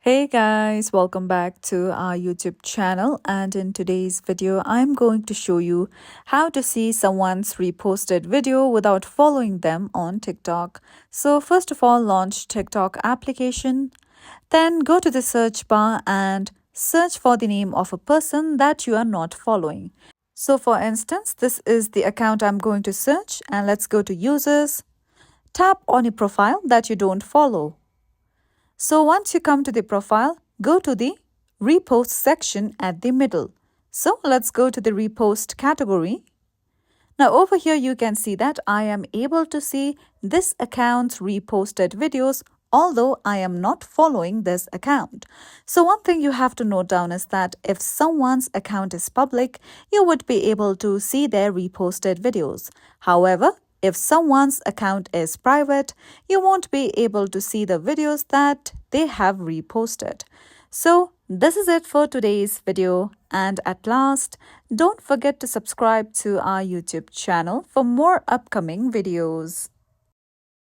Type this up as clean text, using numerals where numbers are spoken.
Hey guys, welcome back to our YouTube channel, and in today's video I'm going to show you how to see someone's reposted video without following them on TikTok. So first of all, launch TikTok application, then go to the search bar and search for the name of a person that you are not following. So for instance, this is the account I'm going to search, and let's go to users, tap on a profile that you don't follow. So once you come to the profile, go to the Repost section at the middle. So let's go to the Repost category. Now over here you can see that I am able to see this account's reposted videos, although I am not following this account. So one thing you have to note down is that if someone's account is public, you would be able to see their reposted videos. However, if someone's account is private, you won't be able to see the videos that they have reposted. So this is it for today's video, and at last, don't forget to subscribe to our YouTube channel for more upcoming videos.